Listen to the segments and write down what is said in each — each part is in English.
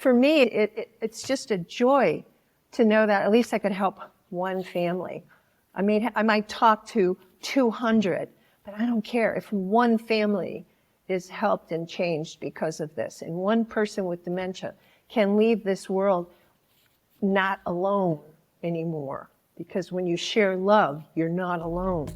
for me, it's just a joy to know that at least I could help one family. I mean, I might talk to 200, but I don't care if one family is helped and changed because of this. And one person with dementia can leave this world not alone anymore. Because when you share love, you're not alone.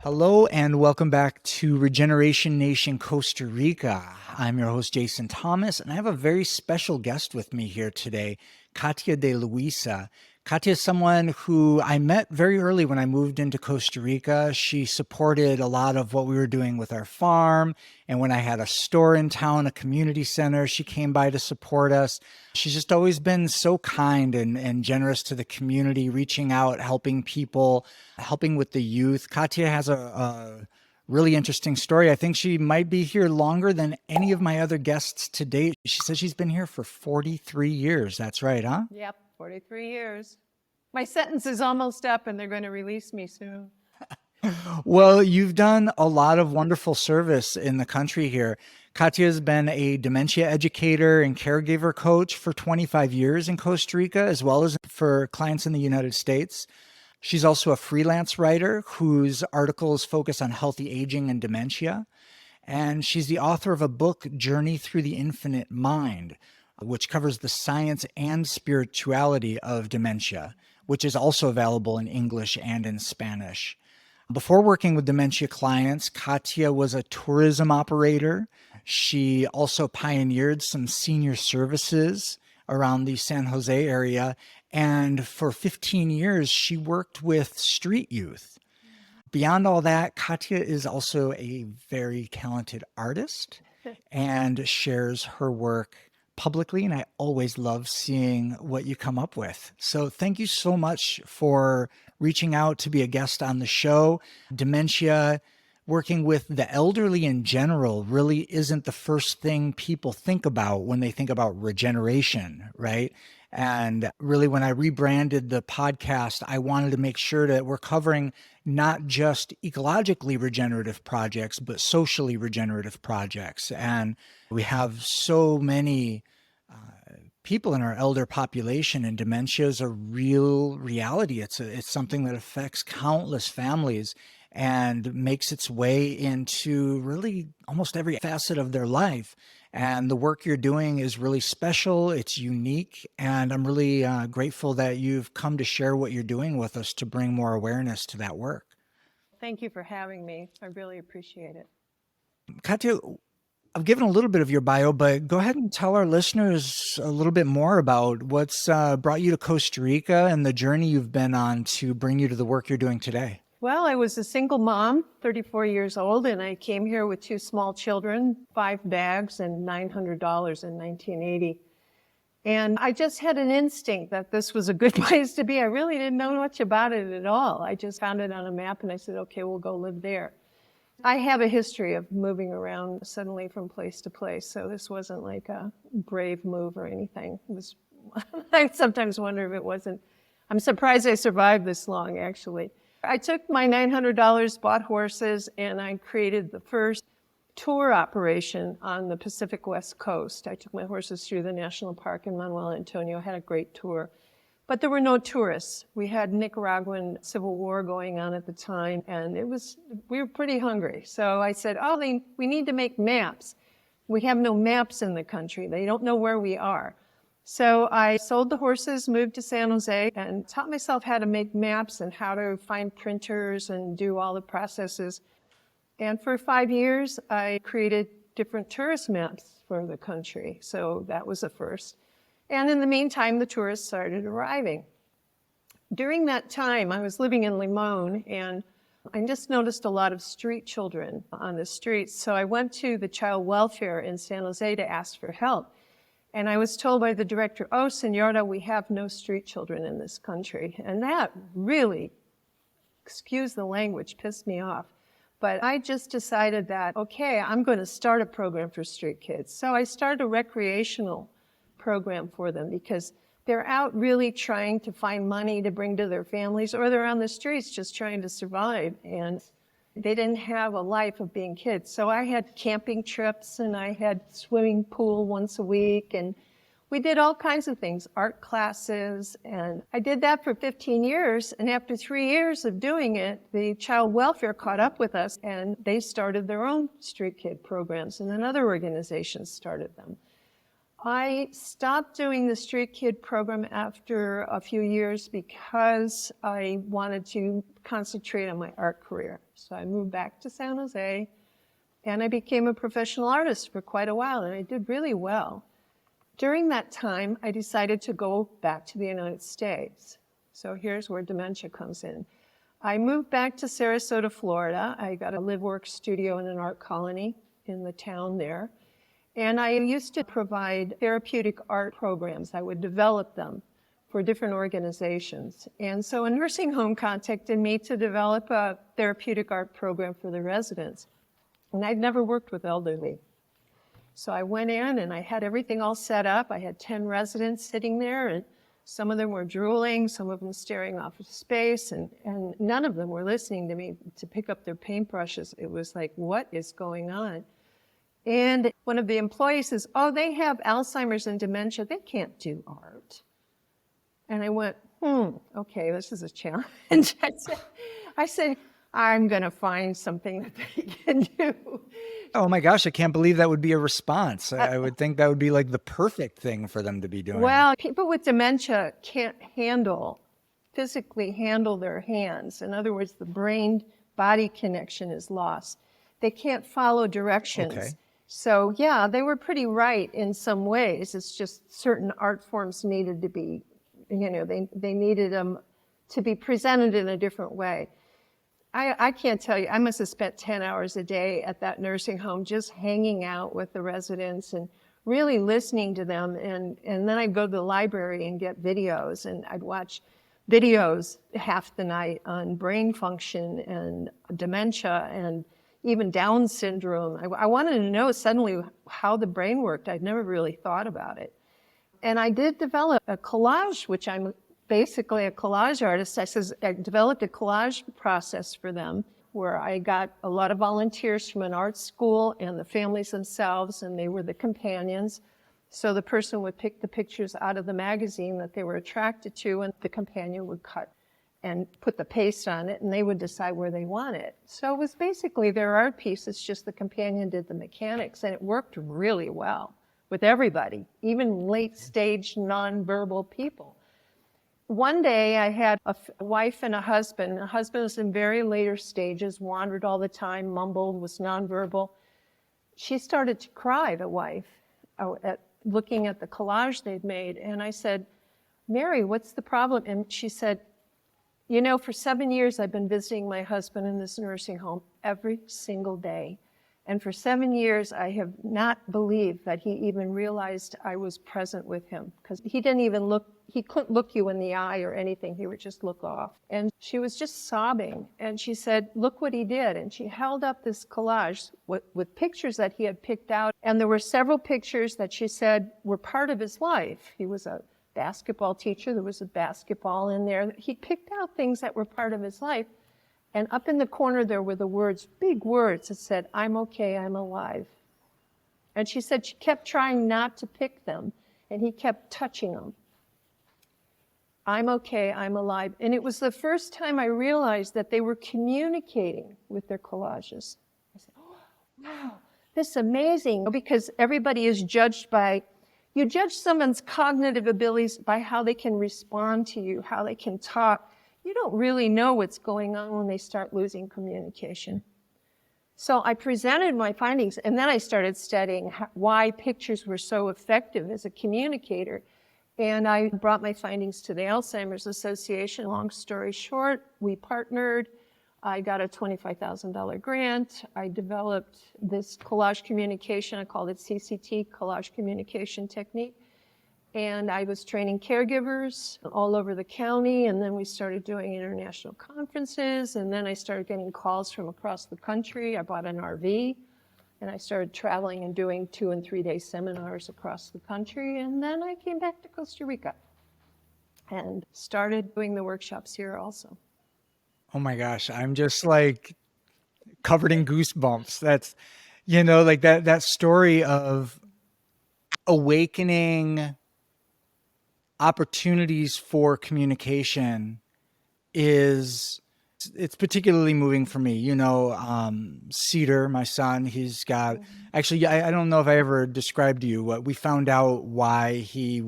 Hello and welcome back to Regeneration Nation, Costa Rica. I'm your host, Jason Thomas, and I have a very special guest with me here today, Katya Deluisa. Katya is someone who I met very early when I moved into Costa Rica. She supported a lot of what we were doing with our farm. And when I had a store in town, a community center, she came by to support us. She's just always been so kind and generous to the community, reaching out, helping people, helping with the youth. Katya has a really interesting story. I think she might be here longer than any of my other guests to date. She says she's been here for 43 years. That's right, huh? Yep, 43 years. My sentence is almost up and they're going to release me soon. Well, you've done a lot of wonderful service in the country here. Katya has been a dementia educator and caregiver coach for 25 years in Costa Rica, as well as for clients in the United States. She's also a freelance writer whose articles focus on healthy aging and dementia. And she's the author of a book, Journey Through the Infinite Mind, which covers the science and spirituality of dementia, which is also available in English and in Spanish. Before working with dementia clients, Katya was a tourism operator. She also pioneered some senior services around the San Jose area. And for 15 years, she worked with street youth. Beyond all that, Katya is also a very talented artist and shares her work publicly, and I always love seeing what you come up with. So thank you so much for reaching out to be a guest on the show. Dementia, working with the elderly in general, really isn't the first thing people think about when they think about regeneration, right? And really, when I rebranded the podcast, I wanted to make sure that we're covering not just ecologically regenerative projects, but socially regenerative projects. And we have so many people in our elder population, and dementia is a real reality. It's something that affects countless families and makes its way into really almost every facet of their life. And the work you're doing is really special. It's unique. And I'm really grateful that you've come to share what you're doing with us to bring more awareness to that work. Thank you for having me. I really appreciate it. Katya, I've given a little bit of your bio, but go ahead and tell our listeners a little bit more about what's brought you to Costa Rica and the journey you've been on to bring you to the work you're doing today. Well, I was a single mom, 34 years old, and I came here with 2 small children, 5 bags, and $900 in 1980. And I just had an instinct that this was a good place to be. I really didn't know much about it at all. I just found it on a map and I said, okay, we'll go live there. I have a history of moving around suddenly from place to place, so this wasn't like a brave move or anything. It was, I sometimes wonder if it wasn't. I'm surprised I survived this long, actually. I took my $900, bought horses, and I created the first tour operation on the Pacific West Coast. I took my horses through the national park in Manuel Antonio, had a great tour. But there were no tourists. We had Nicaraguan civil war going on at the time, and we were pretty hungry. So I said, we need to make maps. We have no maps in the country. They don't know where we are. So I sold the horses, moved to San Jose, and taught myself how to make maps and how to find printers and do all the processes. And for 5 years, I created different tourist maps for the country. So that was a first. And in the meantime, the tourists started arriving. During that time, I was living in Limon, and I just noticed a lot of street children on the streets. So I went to the child welfare in San Jose to ask for help. And I was told by the director, oh, senora, we have no street children in this country. And that really, excuse the language, pissed me off. But I just decided that, okay, I'm going to start a program for street kids. So I started a recreational program for them because they're out really trying to find money to bring to their families, or they're on the streets just trying to survive. And They didn't have a life of being kids. So I had camping trips and I had swimming pool once a week, and we did all kinds of things, art classes, and I did that for 15 years. And after 3 years of doing it, the child welfare caught up with us and they started their own street kid programs, and then other organizations started them. I stopped doing the street kid program after a few years because I wanted to concentrate on my art career. So I moved back to San Jose and I became a professional artist for quite a while, and I did really well. During that time, I decided to go back to the United States. So here's where dementia comes in. I moved back to Sarasota, Florida. I got a live-work studio in an art colony in the town there. And I used to provide therapeutic art programs. I would develop them for different organizations. And so a nursing home contacted me to develop a therapeutic art program for the residents. And I'd never worked with elderly. So I went in and I had everything all set up. I had 10 residents sitting there, and some of them were drooling, some of them staring off into space, and none of them were listening to me to pick up their paintbrushes. It was like, what is going on? And one of the employees says, oh, they have Alzheimer's and dementia. They can't do art. And I went, okay, this is a challenge. I said, I'm going to find something that they can do. Oh my gosh, I can't believe that would be a response. I would think that would be like the perfect thing for them to be doing. Well, people with dementia can't physically handle their hands. In other words, the brain-body connection is lost. They can't follow directions. Okay. So yeah, they were pretty right in some ways. It's just certain art forms needed to be, they needed them to be presented in a different way. I can't tell you, I must have spent 10 hours a day at that nursing home just hanging out with the residents and really listening to them. And then I'd go to the library and get videos, and I'd watch videos half the night on brain function and dementia and even Down syndrome. I wanted to know suddenly how the brain worked. I'd never really thought about it. And I did develop a collage, which I'm basically a collage artist. I developed a collage process for them where I got a lot of volunteers from an art school and the families themselves, and they were the companions. So the person would pick the pictures out of the magazine that they were attracted to, and the companion would cut and put the paste on it, and they would decide where they want it. So it was basically their art piece. It's just the companion did the mechanics, and it worked really well with everybody, even late-stage nonverbal people. One day I had a wife and a husband. The husband was in very later stages, wandered all the time, mumbled, was nonverbal. She started to cry, the wife, looking at the collage they'd made. And I said, Mary, what's the problem? And she said, for 7 years I've been visiting my husband in this nursing home every single day. And for 7 years, I have not believed that he even realized I was present with him, because he didn't even look, he couldn't look you in the eye or anything. He would just look off. And she was just sobbing. And she said, look what he did. And she held up this collage with pictures that he had picked out. And there were several pictures that she said were part of his life. He was a basketball teacher. There was a basketball in there. He picked out things that were part of his life. And up in the corner there were the words, big words, that said, I'm okay, I'm alive. And she said she kept trying not to pick them, and he kept touching them. I'm okay, I'm alive. And it was the first time I realized that they were communicating with their collages. I said, oh, wow, this is amazing. Because everybody is judged by, you judge someone's cognitive abilities by how they can respond to you, how they can talk. You don't really know what's going on when they start losing communication. So I presented my findings, and then I started studying why pictures were so effective as a communicator. And I brought my findings to the Alzheimer's Association. Long story short, we partnered. I got a $25,000 grant. I developed this collage communication. I called it CCT, Collage Communication Technique. And I was training caregivers all over the county, and then we started doing international conferences, and then I started getting calls from across the country. I bought an RV, and I started traveling and doing 2- and 3-day seminars across the country, and then I came back to Costa Rica and started doing the workshops here also. Oh my gosh, I'm just like covered in goosebumps. That's, like that story of awakening opportunities for communication is it's particularly moving for me. Cedar, my son, he's got actually, I don't know if I ever described to you what we found out why he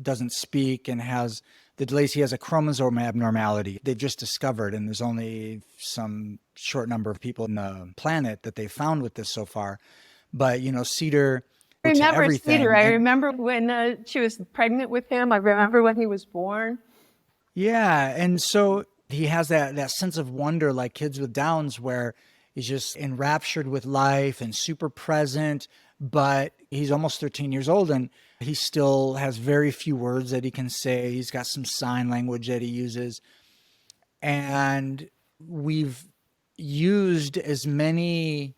doesn't speak and has the delays. He has a chromosome abnormality they've just discovered, and there's only some short number of people on the planet that they found with this so far. But Cedar I to remember Cedar. everything. I remember when she was pregnant with him. I remember when he was born. Yeah. And so he has that sense of wonder like kids with Downs where he's just enraptured with life and super present, but he's almost 13 years old and he still has very few words that he can say. He's got some sign language that he uses. And we've used as many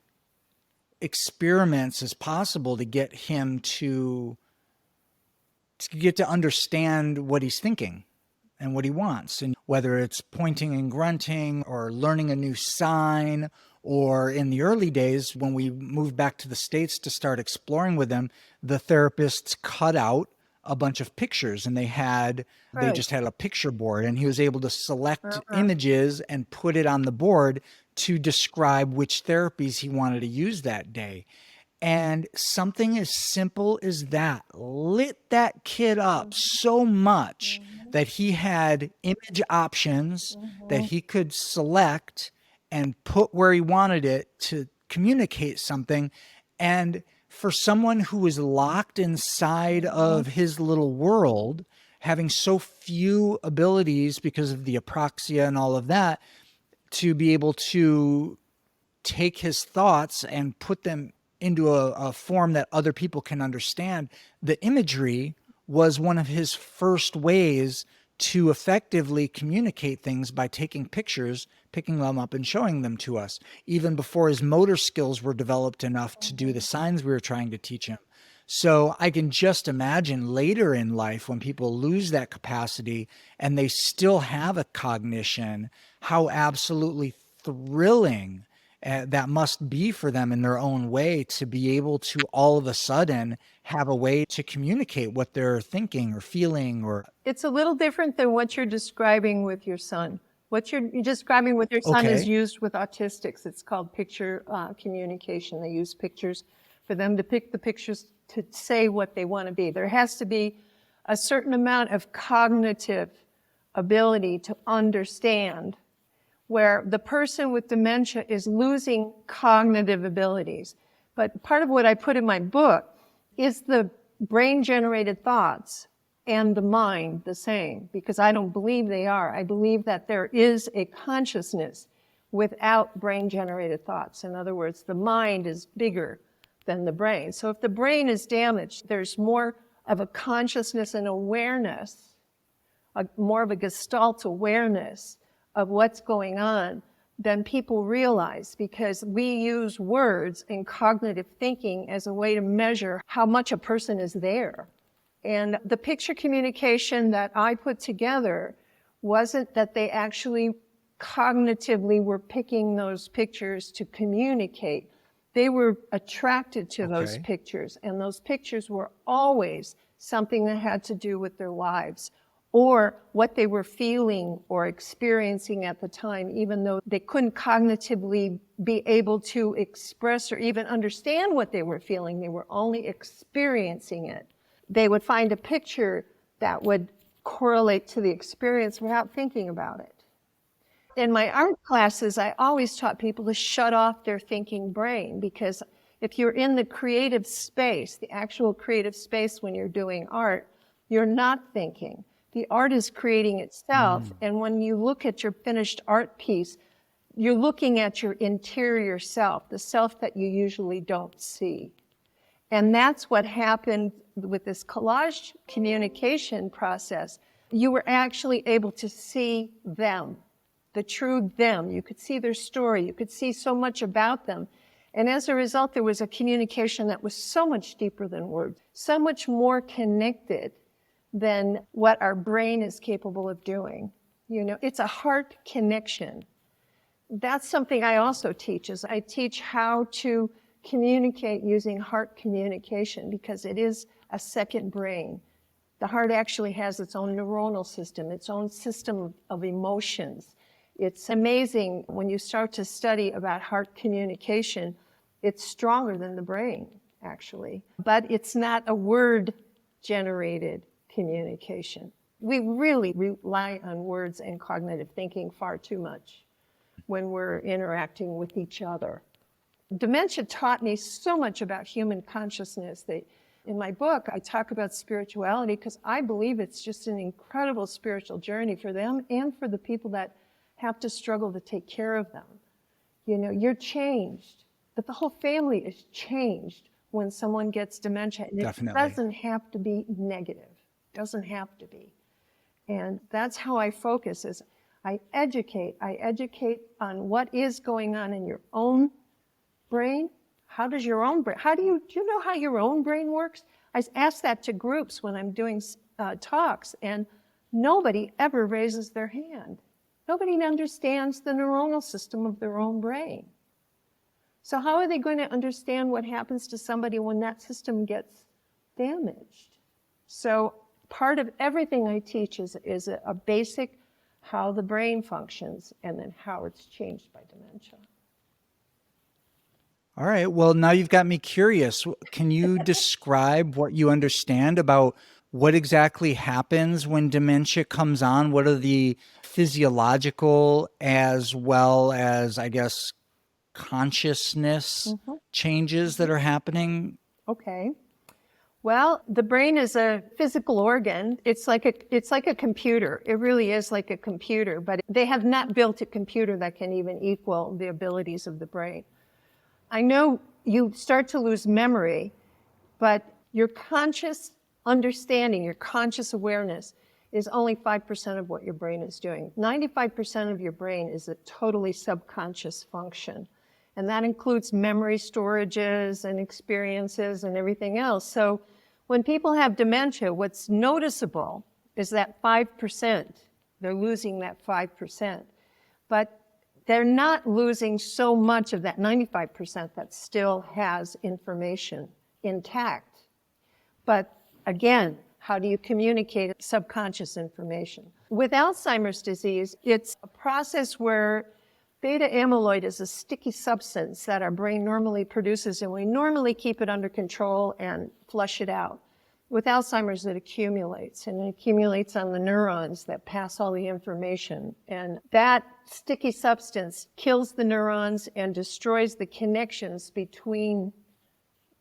experiments as possible to get him to get to understand what he's thinking and what he wants. And whether it's pointing and grunting or learning a new sign, or in the early days when we moved back to the States to start exploring with him, the therapists cut out a bunch of pictures and they Right. just had a picture board and he was able to select images and put it on the board to describe which therapies he wanted to use that day. And something as simple as that lit that kid up so much that he had image options that he could select and put where he wanted it to communicate something. And for someone who was locked inside of his little world, having so few abilities because of the apraxia and all of that, to be able to take his thoughts and put them into a form that other people can understand. The imagery was one of his first ways to effectively communicate things by taking pictures, picking them up and showing them to us, even before his motor skills were developed enough to do the signs we were trying to teach him. So I can just imagine later in life when people lose that capacity and they still have a cognition, how absolutely thrilling that must be for them in their own way to be able to all of a sudden have a way to communicate what they're thinking or feeling. Or It's a little different than what you're describing with your son. What you're describing with your son is Okay. used with autistics. It's called picture communication. They use pictures for them to pick the pictures to say what they want to be. There has to be a certain amount of cognitive ability to understand, where the person with dementia is losing cognitive abilities. But part of what I put in my book is the brain-generated thoughts and the mind the same, because I don't believe they are. I believe that there is a consciousness without brain-generated thoughts. In other words, the mind is bigger than the brain. So if the brain is damaged, there's more of a consciousness and awareness, more of a gestalt awareness of what's going on than people realize, because we use words and cognitive thinking as a way to measure how much a person is there. And the picture communication that I put together wasn't that they actually cognitively were picking those pictures to communicate. They were attracted to those pictures, and those pictures were always something that had to do with their lives or what they were feeling or experiencing at the time, even though they couldn't cognitively be able to express or even understand what they were feeling. They were only experiencing it. They would find a picture that would correlate to the experience without thinking about it. In my art classes, I always taught people to shut off their thinking brain, because if you're in the creative space, the actual creative space when you're doing art, you're not thinking. The art is creating itself, and when you look at your finished art piece, you're looking at your interior self, the self that you usually don't see. And that's what happened with this collage communication process. You were actually able to see them, the true them. You could see their story. You could see so much about them. And as a result, there was a communication that was so much deeper than words, so much more connected than what our brain is capable of doing. You know, it's a heart connection. That's something I also teach, is I teach how to communicate using heart communication, because it is a second brain. The heart actually has its own neuronal system, its own system of emotions. It's amazing when you start to study about heart communication, it's stronger than the brain, actually. But it's not a word-generated communication. We really rely on words and cognitive thinking far too much when we're interacting with each other. Dementia taught me so much about human consciousness that in my book, I talk about spirituality because I believe it's just an incredible spiritual journey for them and for the people that have to struggle to take care of them. You know, you're changed, but the whole family is changed when someone gets dementia. And Definitely. It doesn't have to be negative. It doesn't have to be. And that's how I focus, is I educate on what is going on in your own brain. How does your own brain, do you know how your own brain works? I ask that to groups when I'm doing talks, and nobody ever raises their hand. Nobody understands the neuronal system of their own brain. So how are they going to understand what happens to somebody when that system gets damaged? So part of everything I teach is a basic how the brain functions and then how it's changed by dementia. All right. Well, now you've got me curious. Can you describe what you understand about what exactly happens when dementia comes on? What are the physiological as well as, I guess, consciousness changes that are happening? Okay. Well, the brain is a physical organ. It's like a computer. It really is like a computer, but they have not built a computer that can even equal the abilities of the brain. I know you start to lose memory, but your conscious understanding, your conscious awareness is only 5% of what your brain is doing. 95% of your brain is a totally subconscious function. And that includes memory storages and experiences and everything else. So when people have dementia, what's noticeable is that 5%. They're losing that 5%. But they're not losing so much of that 95% that still has information intact. But again, how do you communicate subconscious information? With Alzheimer's disease, it's a process where beta amyloid is a sticky substance that our brain normally produces, and we normally keep it under control and flush it out. With Alzheimer's, it accumulates, and it accumulates on the neurons that pass all the information. And that sticky substance kills the neurons and destroys the connections between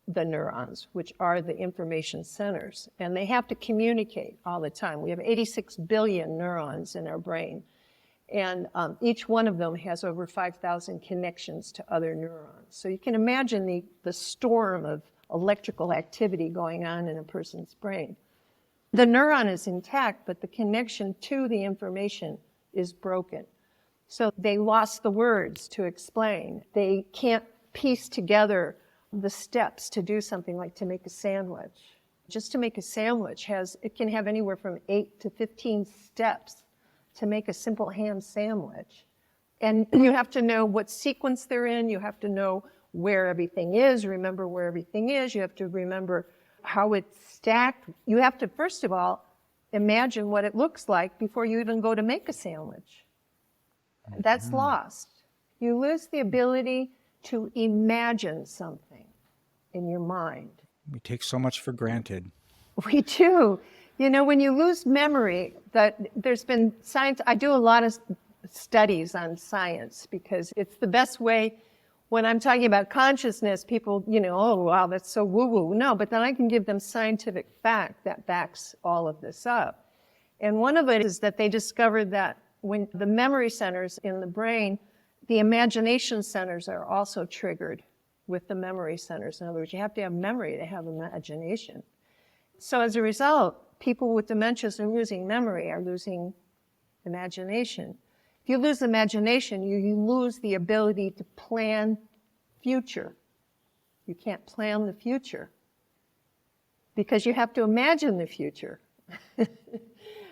the neurons, which are the information centers. And they have to communicate all the time. We have 86 billion neurons in our brain. And each one of them has over 5,000 connections to other neurons. So you can imagine the storm of electrical activity going on in a person's brain. The neuron is intact, but the connection to the information is broken. So they lost the words to explain. They can't piece together the steps to do something like to make a sandwich. Just to make a sandwich it can have anywhere from 8 to 15 steps to make a simple ham sandwich. And you have to know what sequence they're in. You have to know where everything is, remember where everything is. You have to remember how it's stacked. You have to, first of all, imagine what it looks like before you even go to make a sandwich. That's lost. You lose the ability to imagine something in your mind. We take so much for granted. We do. You know, when you lose memory, there's been science, I do a lot of studies on science because it's the best way. When I'm talking about consciousness, people, oh, wow, that's so woo-woo. No, but then I can give them scientific fact that backs all of this up. And one of it is that they discovered that when the memory centers in the brain, the imagination centers are also triggered with the memory centers. In other words, you have to have memory to have imagination. So as a result, people with dementias are losing memory, are losing imagination. If you lose imagination, you lose the ability to plan future. You can't plan the future because you have to imagine the future.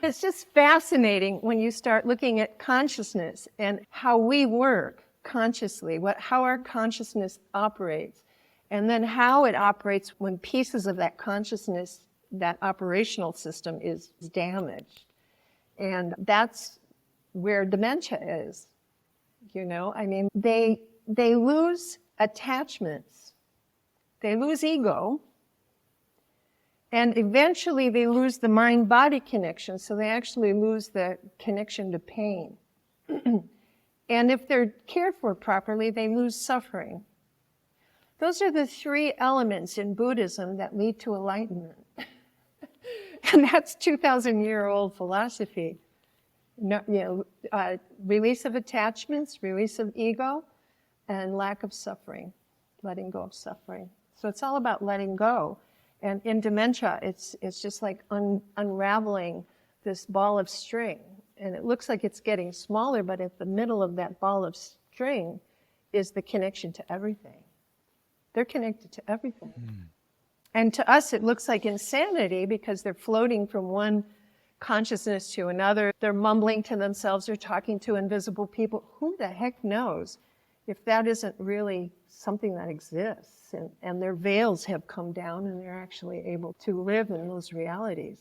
It's just fascinating when you start looking at consciousness and how we work consciously, how our consciousness operates, and then how it operates when pieces of that consciousness, that operational system is damaged. And that's where dementia is. I mean, they lose attachments, they lose ego, and eventually they lose the mind-body connection, so they actually lose the connection to pain. And if they're cared for properly, they lose suffering. Those are the three elements in Buddhism that lead to enlightenment. And that's 2,000-year-old philosophy. Release of attachments, release of ego, and lack of suffering, letting go of suffering. So it's all about letting go. And in dementia, it's just like unraveling this ball of string. And it looks like it's getting smaller, but at the middle of that ball of string is the connection to everything. They're connected to everything. And to us, it looks like insanity because they're floating from one consciousness to another. They're mumbling to themselves or talking to invisible people. Who the heck knows if that isn't really something that exists? And their veils have come down and they're actually able to live in those realities.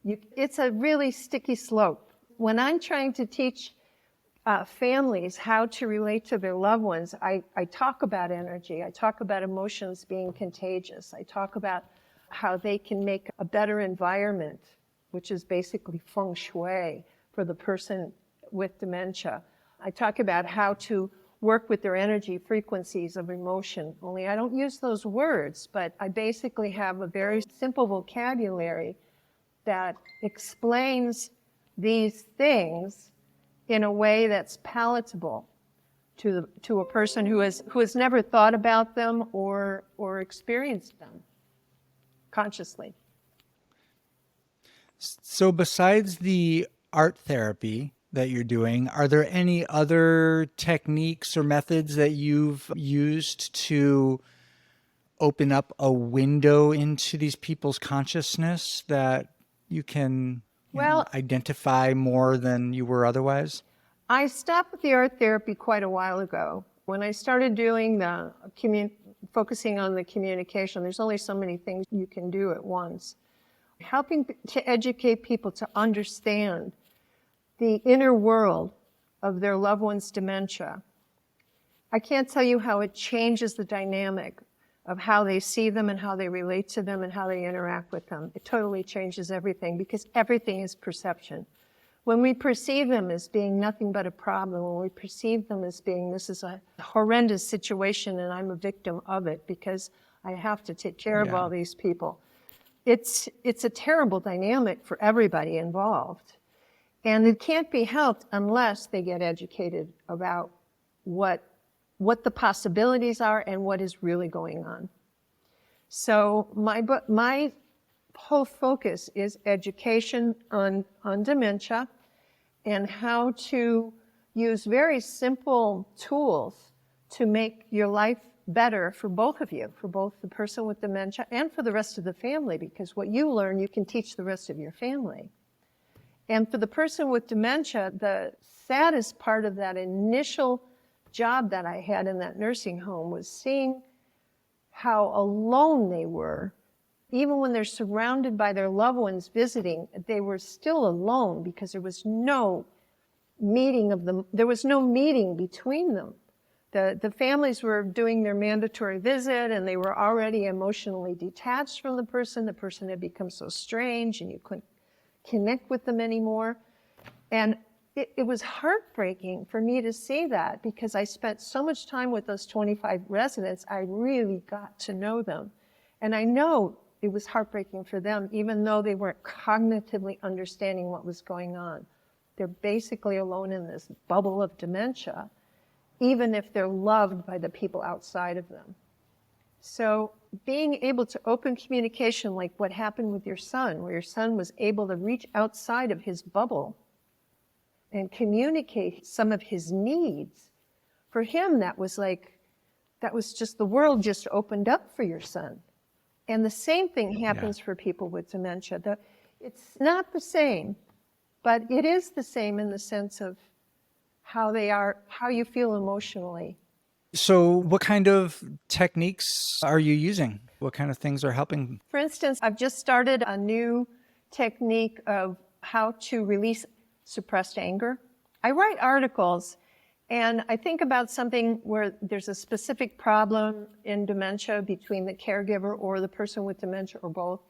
It's a really sticky slope. When I'm trying to teach families how to relate to their loved ones, I talk about energy. I talk about emotions being contagious. I talk about how they can make a better environment, which is basically feng shui for the person with dementia. I talk about how to work with their energy frequencies of emotion. Only I don't use those words, but I basically have a very simple vocabulary that explains these things in a way that's palatable to a person who has never thought about them or experienced them consciously. So besides the art therapy that you're doing, are there any other techniques or methods that you've used to open up a window into these people's consciousness that you can identify more than you were otherwise? I stopped with the art therapy quite a while ago. When I started doing the focusing on the communication, there's only so many things you can do at once. Helping to educate people to understand the inner world of their loved one's dementia. I can't tell you how it changes the dynamic of how they see them and how they relate to them and how they interact with them. It totally changes everything because everything is perception. When we perceive them as being nothing but a problem, when we perceive them as being this is a horrendous situation and I'm a victim of it because I have to take care of all these people, it's a terrible dynamic for everybody involved. And it can't be helped unless they get educated about what the possibilities are and what is really going on. So my whole focus is education on dementia and how to use very simple tools to make your life better for both of you, for both the person with dementia and for the rest of the family, because what you learn, you can teach the rest of your family. And for the person with dementia, the saddest part of that initial job that I had in that nursing home was seeing how alone they were. Even when they're surrounded by their loved ones visiting, they were still alone because there was no meeting of them. There was no meeting between them. The families were doing their mandatory visit and they were already emotionally detached from the person. The person had become so strange and you couldn't connect with them anymore. And it was heartbreaking for me to see that because I spent so much time with those 25 residents, I really got to know them. And I know it was heartbreaking for them, even though they weren't cognitively understanding what was going on. They're basically alone in this bubble of dementia, even if they're loved by the people outside of them. So being able to open communication like what happened with your son, where your son was able to reach outside of his bubble and communicate some of his needs, for him that was just the world just opened up for your son. And the same thing happens for people with dementia. It's not the same, but it is the same in the sense of how they are, how you feel emotionally. So what kind of techniques are you using? What kind of things are helping? For instance, I've just started a new technique of how to release suppressed anger. I write articles and I think about something where there's a specific problem in dementia between the caregiver or the person with dementia or both.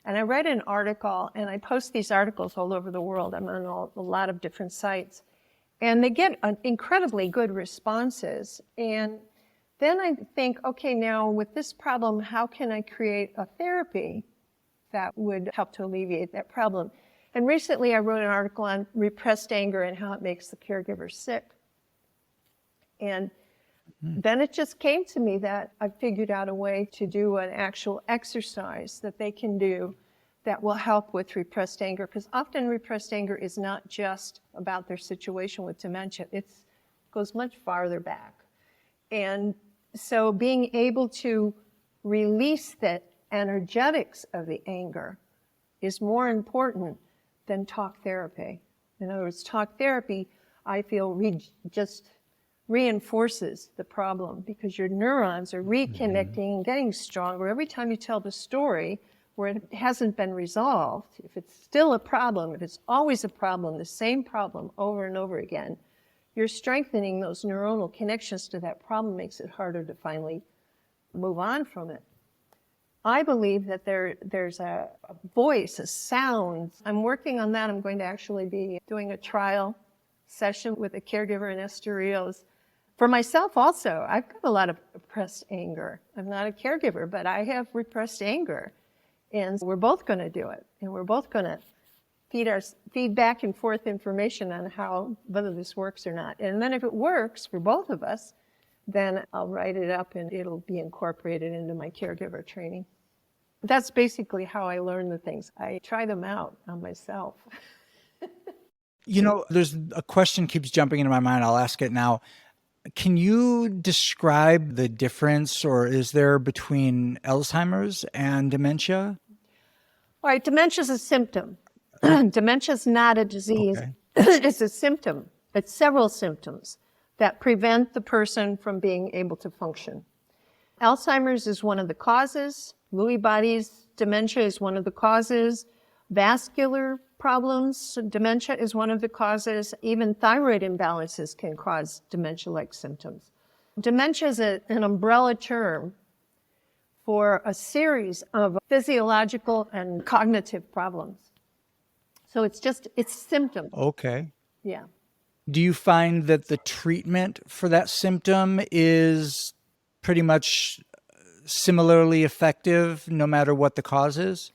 And I write an article and I post these articles all over the world. I'm on a lot of different sites. And they get incredibly good responses. And then I think, okay, now with this problem, how can I create a therapy that would help to alleviate that problem? And recently I wrote an article on repressed anger and how it makes the caregiver sick. And then it just came to me that I figured out a way to do an actual exercise that they can do that will help with repressed anger, because often repressed anger is not just about their situation with dementia. It goes much farther back. And so being able to release the energetics of the anger is more important than talk therapy. In other words, talk therapy, I feel, just reinforces the problem because your neurons are reconnecting and getting stronger. Every time you tell the story where it hasn't been resolved, if it's still a problem, if it's always a problem, the same problem over and over again, you're strengthening those neuronal connections to that problem, makes it harder to finally move on from it. I believe that there's a voice, a sound. I'm working on that. I'm going to actually be doing a trial session with a caregiver in Estorils. For myself also, I've got a lot of repressed anger. I'm not a caregiver, but I have repressed anger. And we're both going to do it. And we're both going to feed back and forth information on whether this works or not. And then if it works for both of us, then I'll write it up and it'll be incorporated into my caregiver training. That's basically how I learn the things. I try them out on myself. You know, there's a question keeps jumping into my mind. I'll ask it now. Can you describe the difference, or is there, between Alzheimer's and dementia? All right, dementia is a symptom. Dementia is not a disease. Okay. It's a symptom. It's several symptoms that prevent the person from being able to function. Alzheimer's is one of the causes. Lewy bodies dementia is one of the causes. Vascular problems, dementia is one of the causes. Even thyroid imbalances can cause dementia-like symptoms. Dementia is an umbrella term for a series of physiological and cognitive problems. So it's symptoms. Okay. Yeah. Do you find that the treatment for that symptom is pretty much similarly effective no matter what the cause is?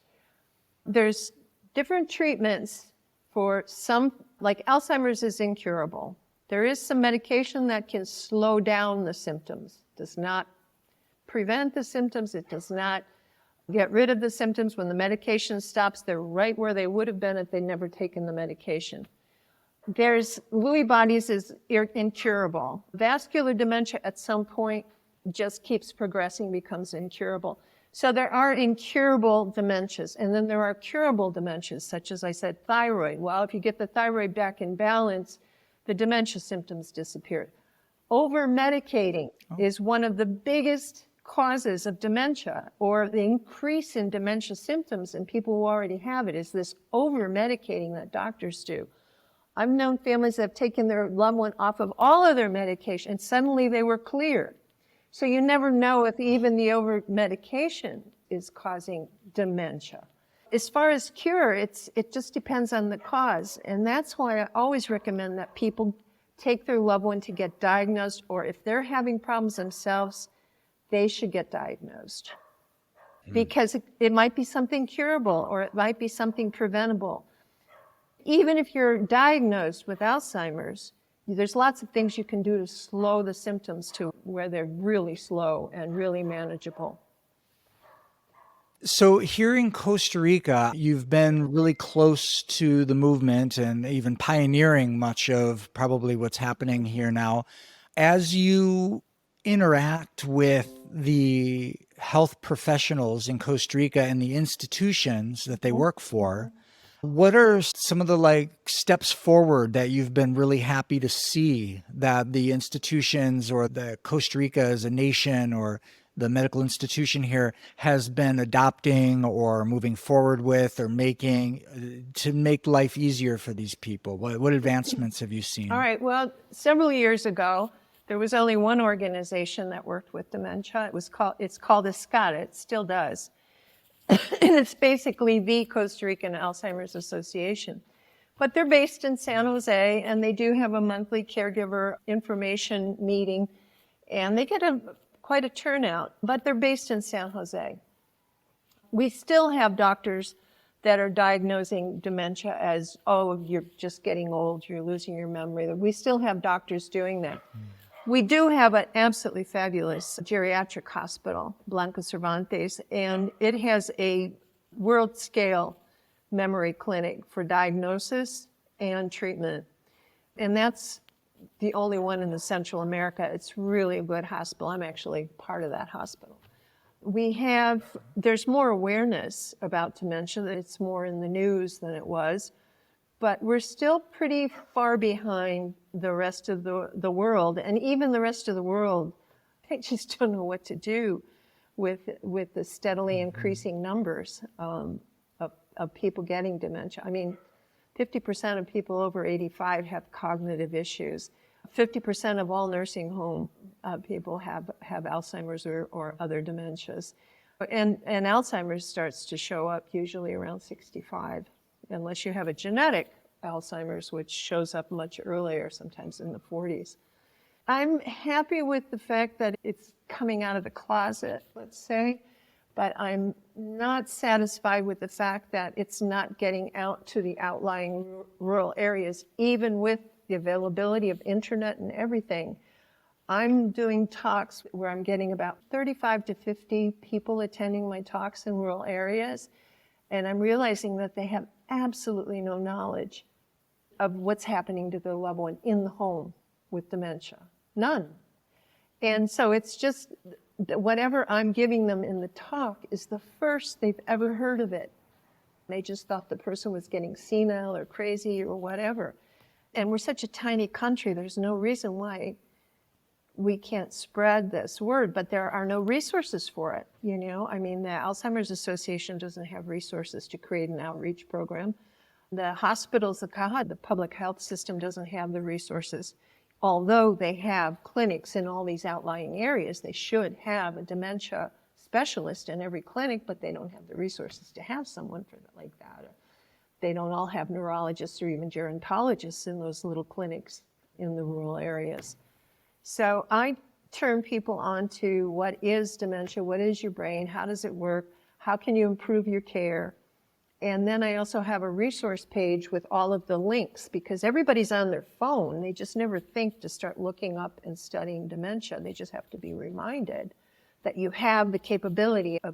There's different treatments for some, like Alzheimer's is incurable. There is some medication that can slow down the symptoms. It does not prevent the symptoms. It does not get rid of the symptoms. When the medication stops, they're right where they would have been if they'd never taken the medication. There's Lewy bodies is incurable. Vascular dementia at some point just keeps progressing, becomes incurable. So there are incurable dementias, and then there are curable dementias, such as I said, thyroid. Well, if you get the thyroid back in balance, the dementia symptoms disappear. Over-medicating is one of the biggest causes of dementia, or the increase in dementia symptoms in people who already have it, is this over-medicating that doctors do. I've known families that have taken their loved one off of all of their medication, and suddenly they were clear. So you never know if even the over-medication is causing dementia. As far as cure, it just depends on the cause. And that's why I always recommend that people take their loved one to get diagnosed, or if they're having problems themselves, they should get diagnosed. Because it might be something curable, or it might be something preventable. Even if you're diagnosed with Alzheimer's, there's lots of things you can do to slow the symptoms to where they're really slow and really manageable. So here in Costa Rica, you've been really close to the movement and even pioneering much of probably what's happening here now. As you interact with the health professionals in Costa Rica and the institutions that they work for, What are some of the steps forward that you've been really happy to see that the institutions or the Costa Rica as a nation or the medical institution here has been adopting or moving forward with or making to make life easier for these people? What advancements have you seen? All right. Well, several years ago, there was only one organization that worked with dementia. It's called ESCADA. It still does. And it's basically the Costa Rican Alzheimer's Association. But they're based in San Jose, and they do have a monthly caregiver information meeting, and they get quite a turnout, but they're based in San Jose. We still have doctors that are diagnosing dementia as, oh, you're just getting old, you're losing your memory. We still have doctors doing that. We do have an absolutely fabulous geriatric hospital, Blanca Cervantes, and it has a world-scale memory clinic for diagnosis and treatment. And that's the only one in the Central America. It's really a good hospital. I'm actually part of that hospital. There's more awareness about dementia. It's more in the news than it was. But we're still pretty far behind the rest of the world. And even the rest of the world, they just don't know what to do with the steadily increasing numbers of people getting dementia. I mean, 50% of people over 85 have cognitive issues. 50% of all nursing home people have Alzheimer's or other dementias. And Alzheimer's starts to show up usually around 65. Unless you have a genetic Alzheimer's, which shows up much earlier, sometimes in the 40s. I'm happy with the fact that it's coming out of the closet, let's say, but I'm not satisfied with the fact that it's not getting out to the outlying rural areas, even with the availability of internet and everything. I'm doing talks where I'm getting about 35 to 50 people attending my talks in rural areas, and I'm realizing that they have absolutely no knowledge of what's happening to their loved one in the home with dementia. None. And so it's just whatever I'm giving them in the talk is the first they've ever heard of it. They just thought the person was getting senile or crazy or whatever. And we're such a tiny country, there's no reason why we can't spread this word, but there are no resources for it, you know? I mean, the Alzheimer's Association doesn't have resources to create an outreach program. The hospitals, the public health system doesn't have the resources. Although they have clinics in all these outlying areas, they should have a dementia specialist in every clinic, but they don't have the resources to have someone like that. They don't all have neurologists or even gerontologists in those little clinics in the rural areas. So I turn people on to what is dementia, what is your brain, how does it work, how can you improve your care? And then I also have a resource page with all of the links, because everybody's on their phone. They just never think to start looking up and studying dementia. They just have to be reminded that you have the capability of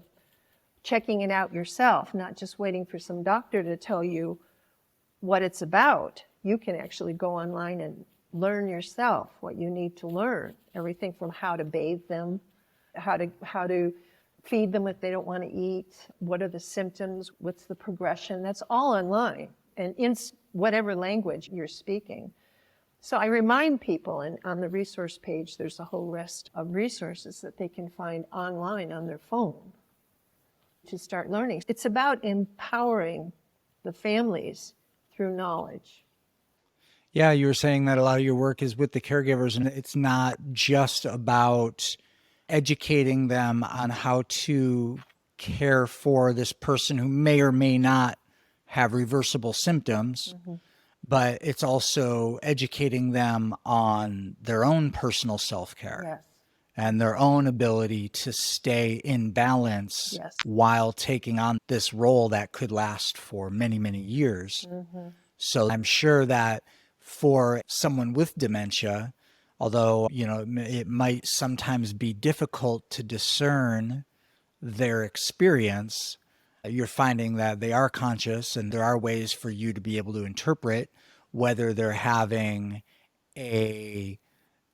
checking it out yourself, not just waiting for some doctor to tell you what it's about. You can actually go online and learn yourself what you need to learn. Everything from how to bathe them, how to feed them if they don't want to eat, what are the symptoms, what's the progression. That's all online and in whatever language you're speaking. So I remind people, and on the resource page, there's a whole rest of resources that they can find online on their phone to start learning. It's about empowering the families through knowledge. Yeah, you were saying that a lot of your work is with the caregivers, and it's not just about educating them on how to care for this person who may or may not have reversible symptoms, but it's also educating them on their own personal self-care. Yes. And their own ability to stay in balance Yes. while taking on this role that could last for many, many years. So I'm sure that for someone with dementia, although, you know, it might sometimes be difficult to discern their experience, you're finding that they are conscious and there are ways for you to be able to interpret whether they're having a,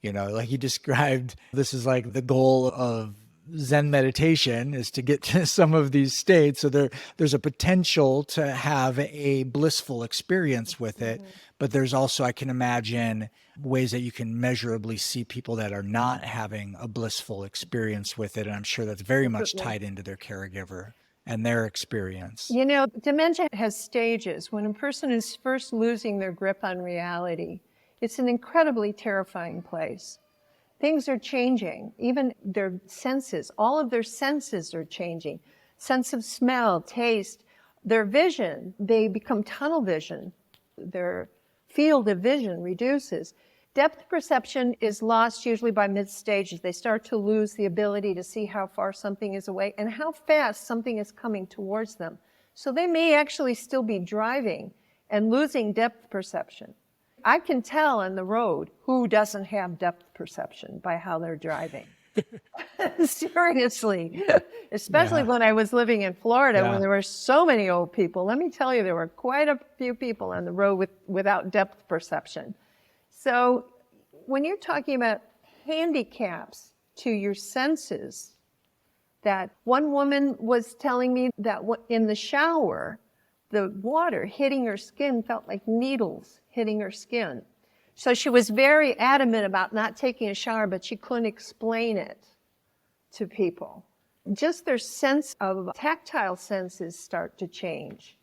you know, like you described, this is like the goal of Zen meditation is to get to some of these states. So there's a potential to have a blissful experience with it. But there's also, I can imagine, ways that you can measurably see people that are not having a blissful experience with it. And I'm sure that's very much tied into their caregiver and their experience. You know, dementia has stages. When a person is first losing their grip on reality, it's an incredibly terrifying place. Things are changing, even their senses, all of their senses are changing. Sense of smell, taste, their vision, they become tunnel vision. Their field of vision reduces. Depth perception is lost usually by mid-stages. They start to lose the ability to see how far something is away and how fast something is coming towards them. So they may actually still be driving and losing depth perception. I can tell on the road who doesn't have depth perception by how they're driving. Seriously. Especially when I was living in Florida when there were so many old people. Let me tell you, there were quite a few people on the road without depth perception. So when you're talking about handicaps to your senses, that one woman was telling me that in the shower, the water hitting her skin felt like needles hitting her skin. So she was very adamant about not taking a shower, but she couldn't explain it to people. Just their sense of tactile senses start to change.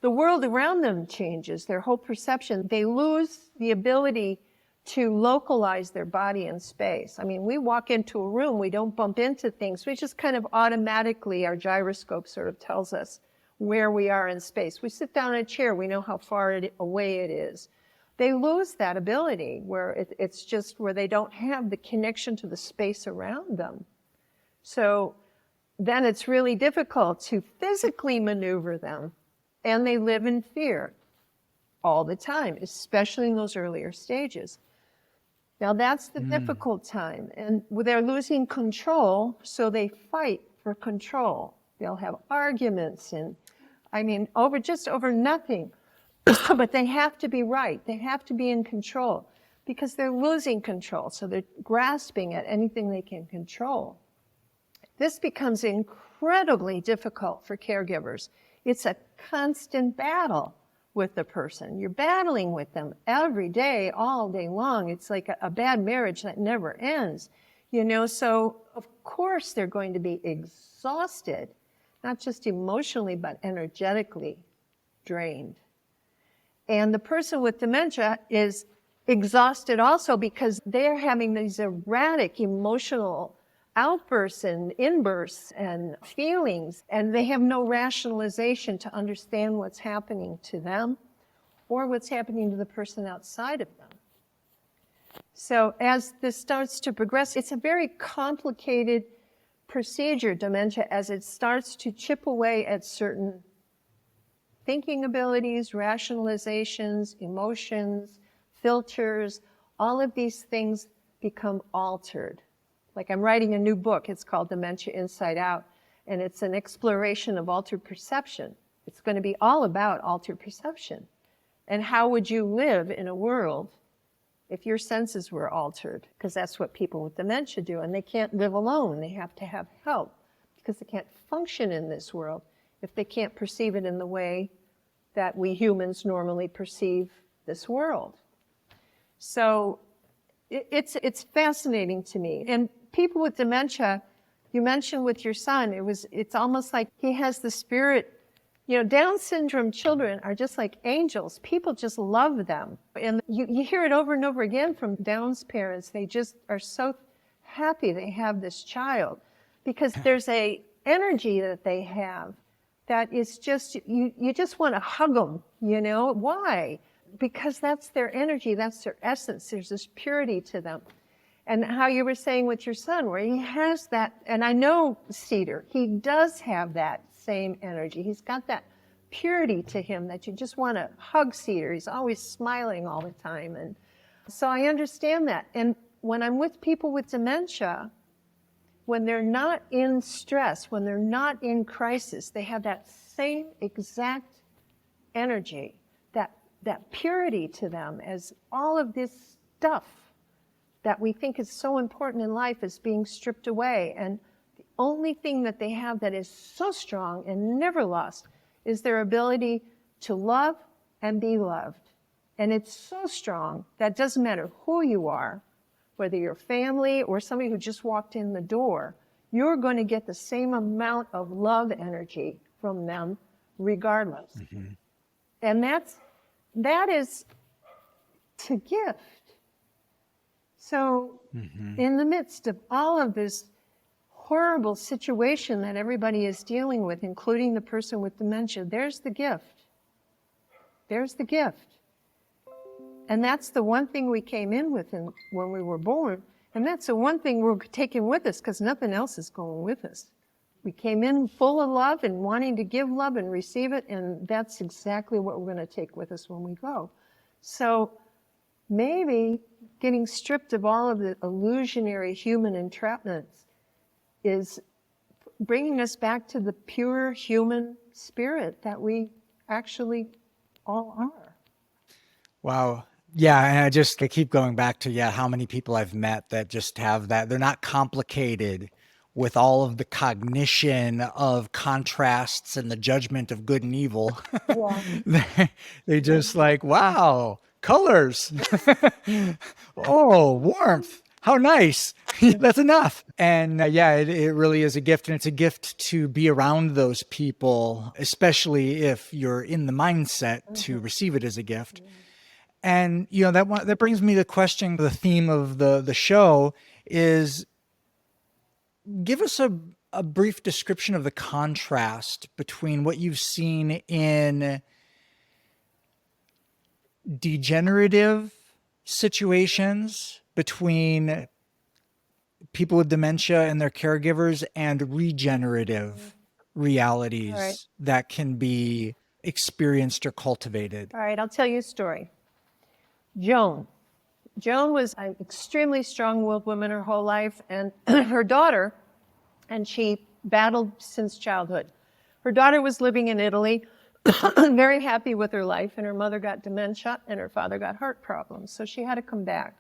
The world around them changes, their whole perception. They lose the ability to localize their body in space. I mean, we walk into a room, we don't bump into things. We just kind of automatically, our gyroscope sort of tells us where we are in space. We sit down in a chair, we know how far away it is. They lose that ability where it's just where they don't have the connection to the space around them. So then it's really difficult to physically maneuver them, and they live in fear all the time, especially in those earlier stages. Now that's the difficult time, and they're losing control, so they fight for control. They'll have arguments and, over nothing. But they have to be right. They have to be in control because they're losing control. So they're grasping at anything they can control. This becomes incredibly difficult for caregivers. It's a constant battle with the person. You're battling with them every day, all day long. It's like a bad marriage that never ends. So of course they're going to be exhausted, not just emotionally, but energetically drained. And the person with dementia is exhausted also because they're having these erratic emotional outbursts and inbursts and feelings, and they have no rationalization to understand what's happening to them or what's happening to the person outside of them. So as this starts to progress, it's a very complicated procedure, dementia, as it starts to chip away at certain thinking abilities, rationalizations, emotions, filters, all of these things become altered. Like I'm writing a new book, it's called Dementia Inside Out, and it's an exploration of altered perception. It's going to be all about altered perception. And how would you live in a world if your senses were altered? Because that's what people with dementia do, and they can't live alone. They have to have help because they can't function in this world if they can't perceive it in the way that we humans normally perceive this world. So it's fascinating to me. And people with dementia, you mentioned with your son, it's almost like he has the spirit. Down syndrome children are just like angels. People just love them. And you hear it over and over again from Down's parents. They just are so happy they have this child because there's a energy that they have that is just, you just want to hug them, Why? Because that's their energy, that's their essence. There's this purity to them. And how you were saying with your son, where he has that, and I know Cedar, he does have that same energy. He's got that purity to him that you just want to hug Cedar. He's always smiling all the time. And so I understand that. And when I'm with people with dementia, when they're not in stress, when they're not in crisis, they have that same exact energy, that purity to them as all of this stuff that we think is so important in life is being stripped away. And only thing that they have that is so strong and never lost is their ability to love and be loved. And it's so strong that it doesn't matter who you are, whether you're family or somebody who just walked in the door, you're going to get the same amount of love energy from them regardless. Mm-hmm. And that is to gift. So in the midst of all of this horrible situation that everybody is dealing with, including the person with dementia, there's the gift. There's the gift. And that's the one thing we came in with when we were born. And that's the one thing we're taking with us because nothing else is going with us. We came in full of love and wanting to give love and receive it. And that's exactly what we're going to take with us when we go. So maybe getting stripped of all of the illusionary human entrapments is bringing us back to the pure human spirit that we actually all are. Wow. Yeah, and I keep going back to, how many people I've met that just have that. They're not complicated with all of the cognition of contrasts and the judgment of good and evil. Yeah. They just like, wow, colors. Oh, warmth. How nice. That's enough. And it really is a gift. And it's a gift to be around those people, especially if you're in the mindset to receive it as a gift. Yeah. And, that brings me to the question, the theme of the show is, give us a brief description of the contrast between what you've seen in degenerative situations between people with dementia and their caregivers and regenerative realities that can be experienced or cultivated. All right, I'll tell you a story. Joan was an extremely strong-willed woman her whole life, and her daughter, and she battled since childhood. Her daughter was living in Italy, very happy with her life, and her mother got dementia and her father got heart problems, so she had to come back.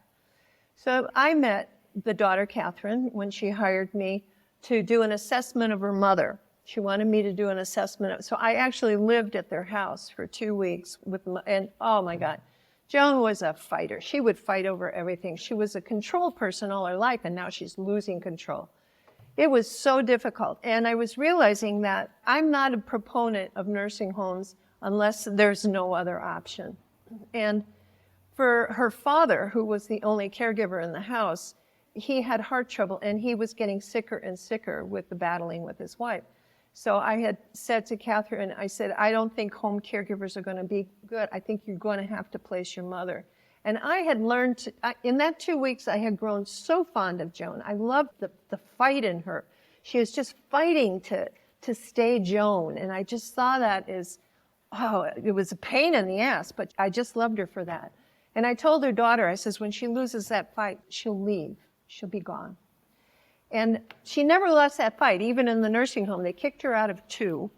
So I met the daughter, Catherine, when she hired me to do an assessment of her mother. She wanted me to do an assessment. So I actually lived at their house for 2 weeks and oh my God. Joan was a fighter. She would fight over everything. She was a control person all her life, and now she's losing control. It was so difficult. And I was realizing that I'm not a proponent of nursing homes unless there's no other option. And for her father, who was the only caregiver in the house, he had heart trouble, and he was getting sicker and sicker with the battling with his wife. So I had said to Catherine, I said, I don't think home caregivers are going to be good. I think you're going to have to place your mother. And I had learned, in that 2 weeks, I had grown so fond of Joan. I loved the fight in her. She was just fighting to stay Joan. And I just saw that as, it was a pain in the ass, but I just loved her for that. And I told her daughter, I says, when she loses that fight, she'll leave. She'll be gone. And she never lost that fight, even in the nursing home. They kicked her out of 2.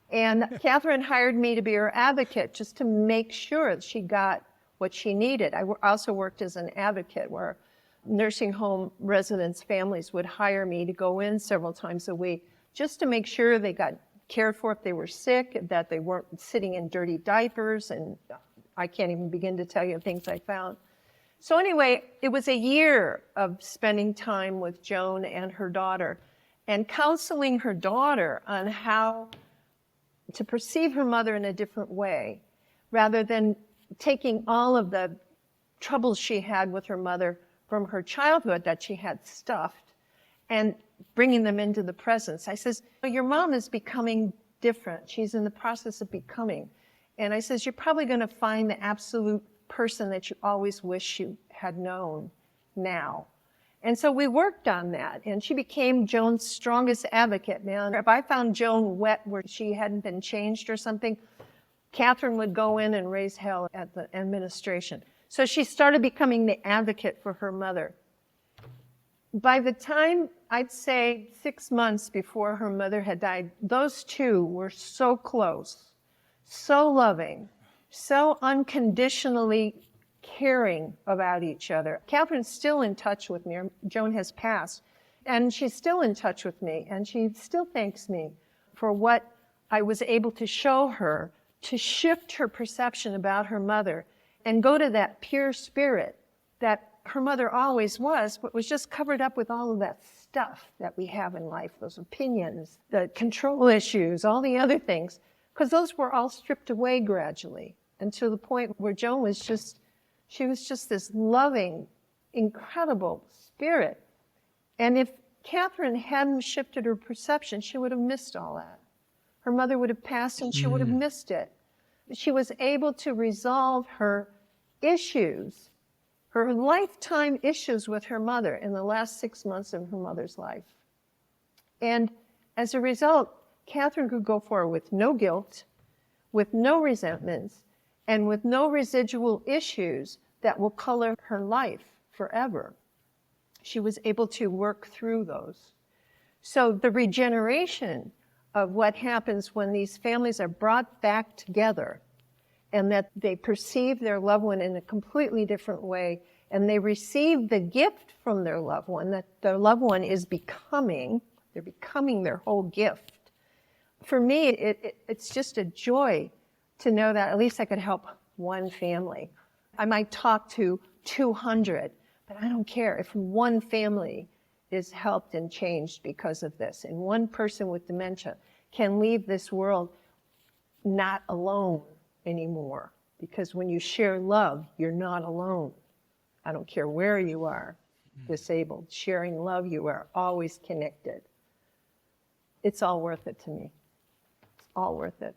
And Catherine hired me to be her advocate just to make sure that she got what she needed. I also worked as an advocate where nursing home residents' families would hire me to go in several times a week just to make sure they got cared for if they were sick, that they weren't sitting in dirty diapers, and I can't even begin to tell you things I found. So anyway, it was a year of spending time with Joan and her daughter and counseling her daughter on how to perceive her mother in a different way, rather than taking all of the troubles she had with her mother from her childhood that she had stuffed and bringing them into the presence. I says, your mom is becoming different. She's in the process of becoming. And I says, you're probably going to find the absolute person that you always wish you had known now. And so we worked on that, and she became Joan's strongest advocate. Man, if I found Joan wet where she hadn't been changed or something, Catherine would go in and raise hell at the administration. So she started becoming the advocate for her mother. By the time, I'd say 6 months before her mother had died, those two were so close, so loving, so unconditionally caring about each other. Catherine's still in touch with me. Joan has passed. And she's still in touch with me, and she still thanks me for what I was able to show her to shift her perception about her mother and go to that pure spirit that her mother always was, but was just covered up with all of that stuff that we have in life, those opinions, the control issues, all the other things, because those were all stripped away gradually, and to the point where Joan was just, she was just this loving, incredible spirit. And if Catherine hadn't shifted her perception, she would have missed all that. Her mother would have passed and she would have missed it. She was able to resolve her issues, her lifetime issues with her mother in the last 6 months of her mother's life. And as a result, Catherine could go forward with no guilt, with no resentments, and with no residual issues that will color her life forever. She was able to work through those. So the regeneration of what happens when these families are brought back together and that they perceive their loved one in a completely different way, and they receive the gift from their loved one, that their loved one is becoming, they're becoming their whole gift. For me, it's just a joy to know that at least I could help one family. I might talk to 200, but I don't care if one family is helped and changed because of this, and one person with dementia can leave this world not alone anymore. Because when you share love, you're not alone. I don't care where you are, disabled. Sharing love, you are always connected. It's all worth it to me. It's all worth it.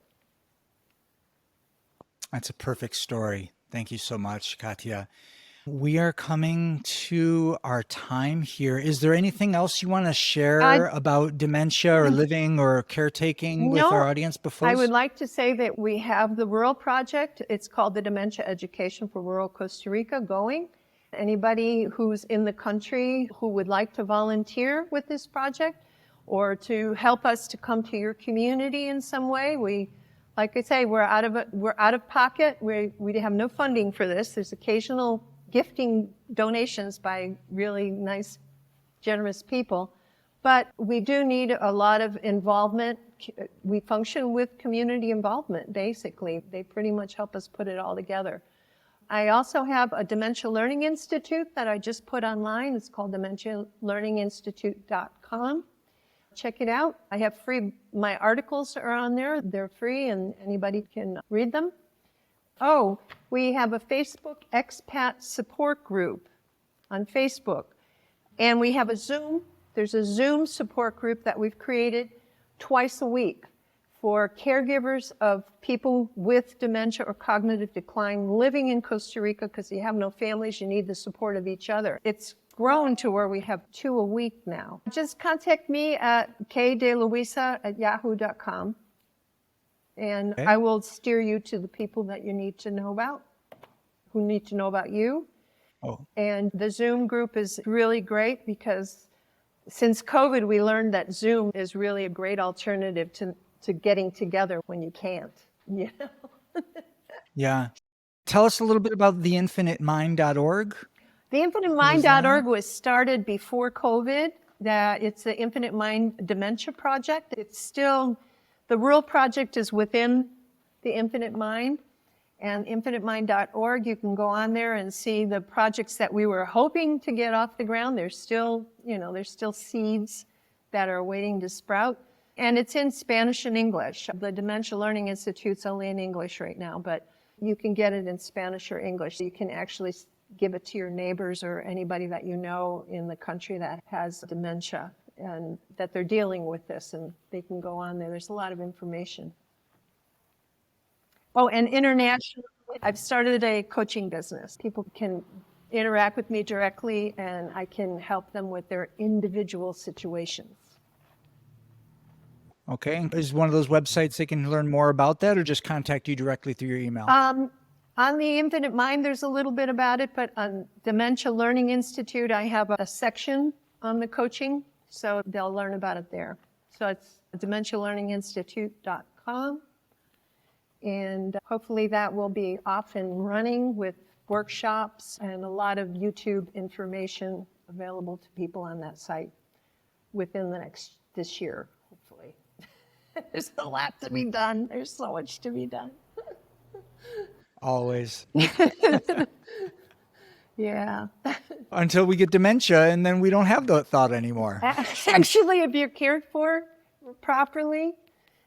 That's a perfect story. Thank you so much, Katya. We are coming to our time here. Is there anything else you want to share about dementia or living or caretaking with our audience before? I would like to say that we have the Rural Project. It's called the Dementia Education for Rural Costa Rica going. Anybody who's in the country who would like to volunteer with this project or to help us to come to your community in some way, like I say, we're out of pocket. We have no funding for this. There's occasional gifting donations by really nice, generous people. But we do need a lot of involvement. We function with community involvement, basically. They pretty much help us put it all together. I also have a Dementia Learning Institute that I just put online. It's called Dementia-Learninginstitute.com. Check it out. I have my articles are on there. They're free and anybody can read them. Oh, we have a Facebook expat support group on Facebook. And we have a Zoom. There's a Zoom support group that we've created twice a week for caregivers of people with dementia or cognitive decline living in Costa Rica, because you have no families, you need the support of each other. It's grown to where we have 2 a week now. Just contact me at kdeluisa@yahoo.com. And Okay. I will steer you to the people that you need to know about, who need to know about you. Oh, And the Zoom group is really great because since COVID, we learned that Zoom is really a great alternative to getting together when you can't. You know? yeah. Tell us a little bit about theinfinitemind.org. TheInfiniteMind.org was started before COVID. It's the Infinite Mind Dementia Project. It's still, the Rural Project is within the Infinite Mind. And infinitemind.org, you can go on there and see the projects that we were hoping to get off the ground. There's still, there's still seeds that are waiting to sprout. And it's in Spanish and English. The Dementia Learning Institute's only in English right now, but you can get it in Spanish or English. You can actually give it to your neighbors or anybody that you know in the country that has dementia and that they're dealing with this, and they can go on there. There's a lot of information. Oh, and internationally, I've started a coaching business. People can interact with me directly, and I can help them with their individual situations. Okay. Is one of those websites they can learn more about that, or just contact you directly through your email? On the Infinite Mind, there's a little bit about it, but on Dementia Learning Institute, I have a section on the coaching, so they'll learn about it there. So it's dementialearninginstitute.com, and hopefully that will be off and running with workshops and a lot of YouTube information available to people on that site. within this year, hopefully. There's a lot to be done. There's so much to be done. Always. Yeah. Until we get dementia, and then we don't have that thought anymore. Actually, if you're cared for properly,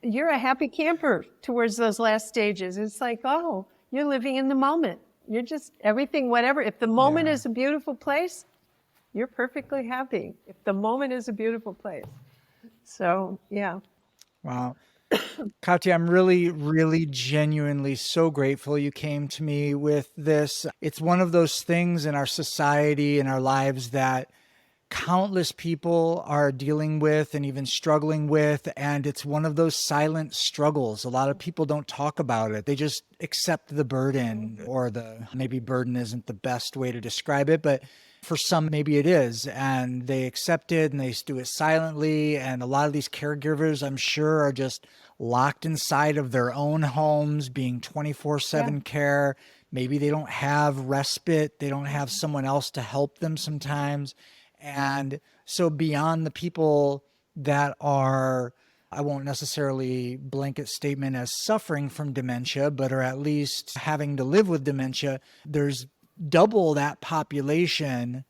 you're a happy camper towards those last stages. It's like, oh, you're living in the moment. You're just everything, whatever. If the moment is a beautiful place, you're perfectly happy. If the moment is a beautiful place. So, yeah. Wow. Katya, I'm really, really genuinely so grateful you came to me with this. It's one of those things in our society, in our lives, that countless people are dealing with and even struggling with. And it's one of those silent struggles. A lot of people don't talk about it. They just accept the burden, or maybe burden isn't the best way to describe it, but for some, maybe it is, and they accept it and they do it silently. And a lot of these caregivers, I'm sure, are just locked inside of their own homes, being 24/7 care. Maybe they don't have respite. They don't have someone else to help them sometimes. And so beyond the people that are, I won't necessarily blanket statement as suffering from dementia, but are at least having to live with dementia, there's double that population,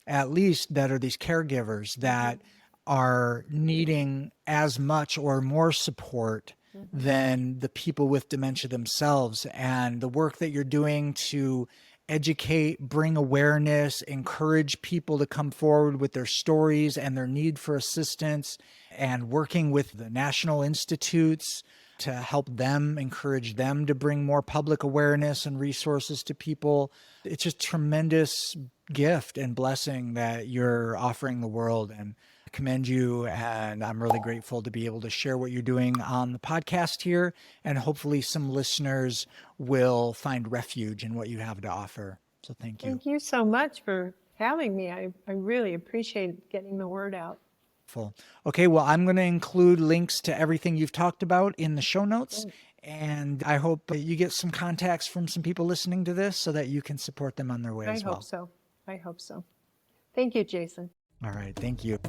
at least, that are these caregivers that are needing as much or more support than the people with dementia themselves. And the work that you're doing to educate, bring awareness, encourage people to come forward with their stories and their need for assistance, and working with the national institutes to help them, encourage them to bring more public awareness and resources to people. It's a tremendous gift and blessing that you're offering the world, and I commend you. And I'm really grateful to be able to share what you're doing on the podcast here. And hopefully some listeners will find refuge in what you have to offer. So thank you. Thank you so much for having me. I really appreciate getting the word out. Okay, well, I'm going to include links to everything you've talked about in the show notes. And I hope that you get some contacts from some people listening to this so that you can support them on their way as well. I hope so. Thank you, Jason. All right. Thank you.